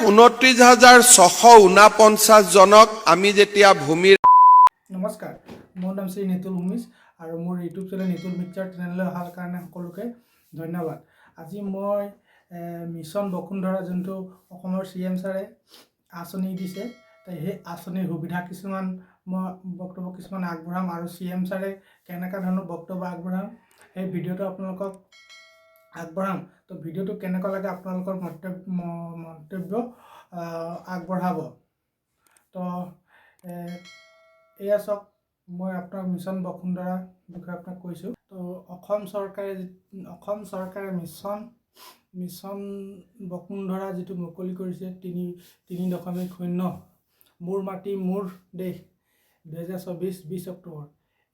1,29,649 জনক আমি যেতিয়া ভূমিৰ নমস্কাৰ মোৰ নাম শ্ৰী নিতুল ভূমিজ আৰু মোৰ ইউটিউব চেনেল নিতুল মিত্ৰৰ চেনেললৈ অহাৰ কাৰণে সকলোকে ধন্যবাদ। আজি মই মিছন বসুন্ধৰা যোনটো অসমৰ CM ছাৰে আঁচনি দিছে সেই আঁচনিৰ সুবিধা কিছুমান মই বক্তব্য কিছুমান আগবঢ়াম আৰু CM ছাৰে কেনেকুৱা ধৰণৰ বক্তব্য আগবঢ়াম সেই ভিডিঅ'টো আপোনালোকক আগবঢ়াম। তো ভিডিঅ'টো কেনেকুৱা লাগে আপোনালোকৰ মন্তব্য আগবঢ়াব। তো এয়া চাওক মই আপোনাৰ মিছন বসুন্ধৰা বিষয়ে আপোনাক কৈছোঁ। তো অসম চৰকাৰে মিছন বসুন্ধৰা যিটো মুকলি কৰিছে 3.0 মোৰ মাটি মোৰ দেশ 2024 20 অক্টোবৰ।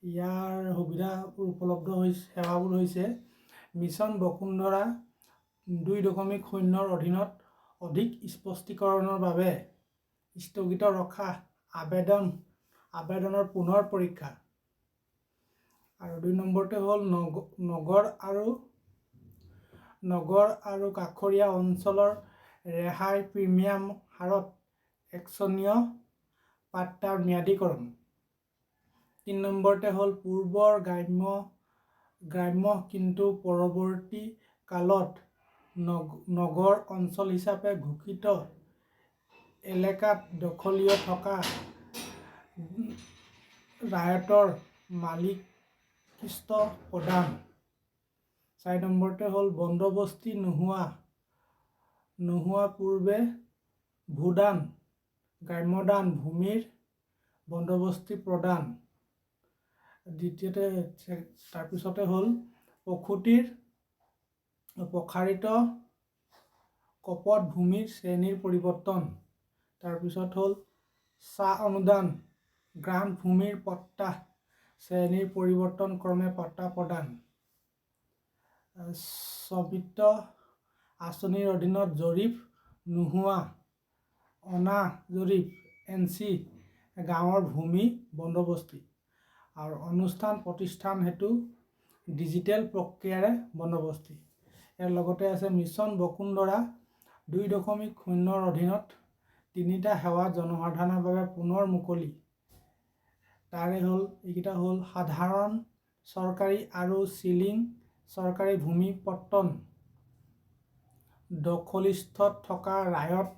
ইয়াৰ সুবিধাবোৰ উপলব্ধ হৈছে সেৱাবোৰ হৈছে মিছন বসুন্ধৰা 2.0 অধীনত অধিক স্পষ্টীকৰণৰ বাবে স্থগিত ৰখা আবেদনৰ পুনৰ পৰীক্ষা। আৰু 2 নম্বৰতে হ'ল নগৰ আৰু কাষৰীয়া অঞ্চলৰ ৰেহাই প্ৰিমিয়াম হাৰত 100নীয় পাট্টাৰ ম্যাদীকৰণ। 3 নম্বৰতে হ'ল পূৰ্বৰ গ্ৰাম্য কিন্তু পৰৱৰ্তী কালত নগৰ অঞ্চল হিচাপে ঘোষিত এলেকাত দখলীয় থকা ৰায়তৰ মালিকীস্ত প্ৰদান। 4 নম্বৰতে হ'ল বন্দবস্তি নোহোৱা পূৰ্বে ভূদান গ্ৰাম্যদান ভূমিৰ বন্দবস্তি প্ৰদান। তাৰপিছতে হ'ল প্ৰসাৰিত কপত ভূমিৰ শ্ৰেণীৰ পৰিৱৰ্তন। তাৰপিছত হ'ল চাহ অনুদান গ্ৰান্ট ভূমিৰ পট্টা শ্ৰেণীৰ পৰিৱৰ্তন ক্ৰমে পট্টা প্ৰদান। স্ববিত্ত আঁচনিৰ অধীনত জৰীপ নোহোৱা অনা জৰীপ NC গাঁৱৰ ভূমি বন্দবস্তি আৰু অনুষ্ঠান প্ৰতিষ্ঠান হেতু ডিজিটেল প্ৰক্ৰিয়াৰে বন্দবস্তি। ইয়াৰ লগতে আছে মিছন বসুন্ধৰা 2.0 অধীনত 3টা সেৱা জনসাধাৰণৰ বাবে পুনৰ মুকলি। এইকেইটা হ'ল সাধাৰণ চৰকাৰী আৰু চিলিং চৰকাৰী ভূমি পট্টন, দখলীস্থত থকা ৰায়ত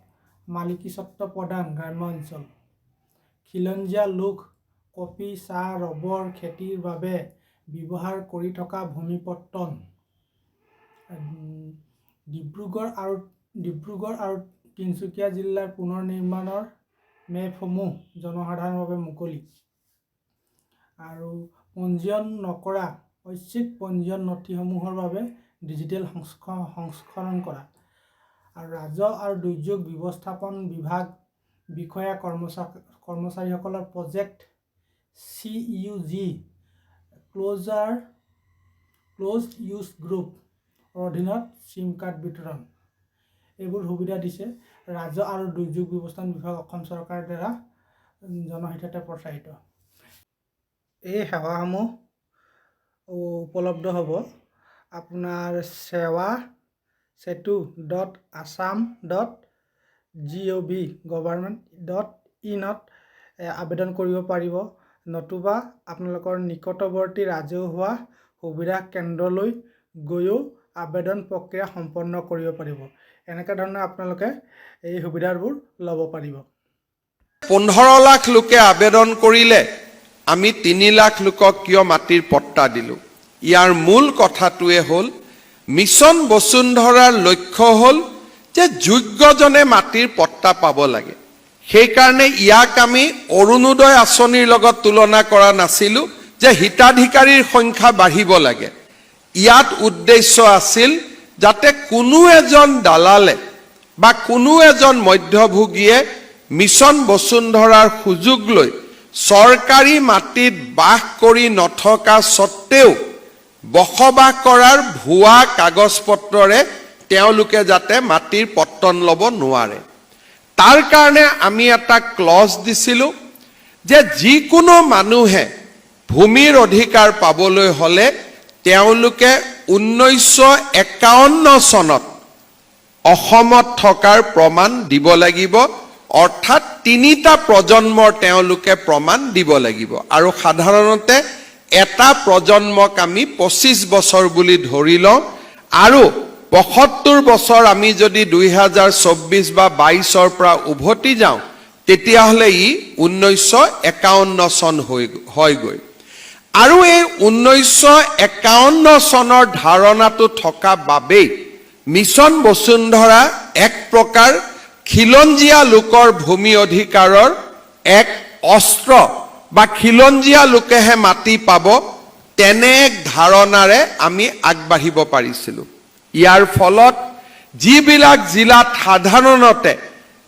মালিকীস্বত্ব প্ৰদান গ্ৰাম্য অঞ্চল, খিলঞ্জীয়া লোক কফি চাহ ৰবৰ খেতিৰ বাবে ব্যৱহাৰ কৰি থকা ভূমি পট্টন। ডিব্ৰুগড় আৰু তিনিচুকীয়া জিলাৰ পুনৰ নিৰ্মাণৰ মেপসমূহ জনসাধাৰণৰ বাবে মুকলি। আৰু পঞ্জীয়ন নকৰা ঐচ্ছিক পঞ্জীয়ন নথিসমূহৰ বাবে ডিজিটেল সংস্কৰণ কৰা। আৰু ৰাজহ আৰু দুৰ্যোগ ব্যৱস্থাপন বিভাগ বিষয়া কৰ্মচাৰীসকলৰ project CUG close use group অধীনত SIM কাৰ্ড বিতৰণ। এইবোৰ সুবিধা দিছে ৰাজহ আৰু দুৰ্যোগ ব্যৱস্থাপন বিভাগ অসম চৰকাৰৰ দ্বাৰা জনহিততে প্ৰচাৰিত। এই সেৱাসমূহ উপলব্ধ হ'ব আপোনাৰ sewa.assam.gov.in আবেদন কৰিব পাৰিব, নতুবা আপোনালোকৰ নিকটৱৰ্তী ৰাজহুৱা সুবিধা কেন্দ্ৰলৈ গৈও আবেদন প্ৰক্ৰিয়া সম্পন্ন কৰিব পাৰিব। এনেকুৱা ধৰণে আপোনালোকে এই সুবিধাবোৰ ল'ব পাৰিব। 15 লাখ লোকে আবেদন কৰিলে আমি 3 লাখ লোকক কিয় মাটিৰ পট্টা দিলোঁ? ইয়াৰ মূল কথাটোৱে হ'ল মিছন বসুন্ধৰাৰ লক্ষ্য হ'ল যে যোগ্যজনে মাটিৰ পট্টা পাব লাগে। সেইকাৰণে ইয়াক আমি অৰুণোদয় আঁচনিৰ লগত তুলনা কৰা নাছিলোঁ যে হিতাধিকাৰীৰ সংখ্যা বাঢ়িব লাগে। ইয়াত উদ্দেশ্য আছিল যাতে কোনো এজন দালালে বা কোনো এজন মধ্যভোগীয়ে মিছন বসুন্ধৰাৰ সুযোগ লৈ চৰকাৰী মাটিত বাস কৰি নথকা স্বত্তেও বসবাস কৰাৰ ভুৱা কাগজ পত্ৰৰে তেওঁলোকে যাতে মাটিৰ পট্টন ল'ব নোৱাৰে। তাৰ কাৰণে আমি এটা ক্লজ দিছিলোঁ যে যিকোনো মানুহে ভূমিৰ অধিকাৰ পাবলৈ হ'লে তেওঁলোকে 1951 চনত অসমত থকাৰ প্ৰমাণ দিব লাগিব অৰ্থাৎ তিনিটা প্ৰজন্মৰ তেওঁলোকে প্ৰমাণ দিব লাগিব আৰু সাধাৰণতে এটা প্ৰজন্মক আমি 25 বছৰ বুলি ধৰি লওঁ আৰু 75 বছৰ আমি যদি 2024 বা 22ৰ পৰা উভতি যাওঁ তেতিয়াহ'লে ই 1951 চন হয়গৈ আৰু এই 1951 চনৰ ধাৰণাটো থকা বাবেই মিছন বসুন্ধৰা এক প্ৰকাৰ খিলঞ্জীয়া লোকৰ ভূমি অধিকাৰৰ এক অস্ত্ৰ বা খিলঞ্জীয়া লোকেহে মাটি পাব তেনে এক ধাৰণাৰে আমি আগবাঢ়িব পাৰিছিলোঁ ইয়াৰ ফলত যিবিলাক জিলাত সাধাৰণতে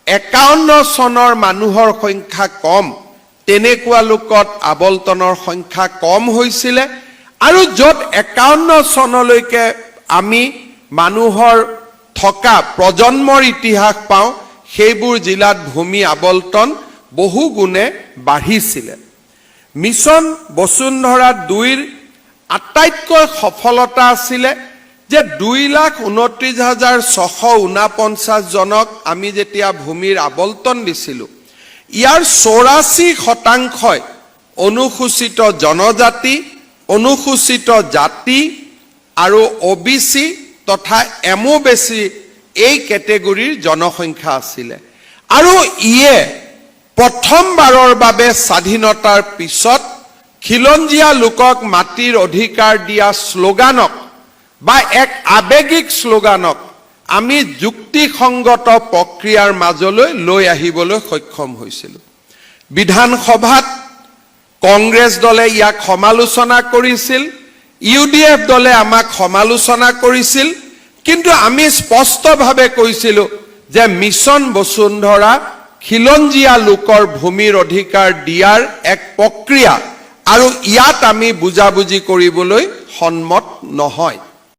51 চনৰ মানুহৰ সংখ্যা কম তেনেকুৱা লোকত আবলটনৰ সংখ্যা কম হৈছিল আৰু য'ত 51 চনলৈকে আমি মানুহৰ থকা প্ৰজন্মৰ ইতিহাস পাওঁ সেইবোৰ জিলাত ভূমি আবলটন বহু গুণে বাঢ়িছিল মিছন বসুন্ধৰা 2ৰ আটাইতকৈ সফলতা আছিল যে 2,29,649 জনক আমি যেতিয়া ভূমিৰ আবলটন দিছিলোঁ ইয়াৰ 84% অনুসূচিত জনজাতি অনুসূচিত জাতি আৰু OBC তথা এমোবেছি এই কেটেগৰীৰ জনসংখ্যা আছিল আৰু ইয়ে প্ৰথমবাৰৰ বাবে স্বাধীনতাৰ পিছত খিলঞ্জীয়া লোকক মাটিৰ অধিকাৰ দিয়া শ্লোগানক বা এক আবেগিক শ্লোগানক আমি যুক্তিসংগত প্ৰক্ৰিয়াৰ মাজলৈ লৈ আহিবলৈ সক্ষম হৈছিলোঁ বিধানসভাত কংগ্ৰেছ দলে ইয়াক সমালোচনা কৰিছিল UDF দলে আমাক সমালোচনা কৰিছিল কিন্তু আমি স্পষ্টভাৱে কৈছিলোঁ যে মিছন বসুন্ধৰা খিলঞ্জীয়া লোকৰ ভূমিৰ অধিকাৰ দিয়াৰ এক প্ৰক্ৰিয়া আৰু ইয়াত আমি বুজাবুজি কৰিবলৈ সন্মত নহয়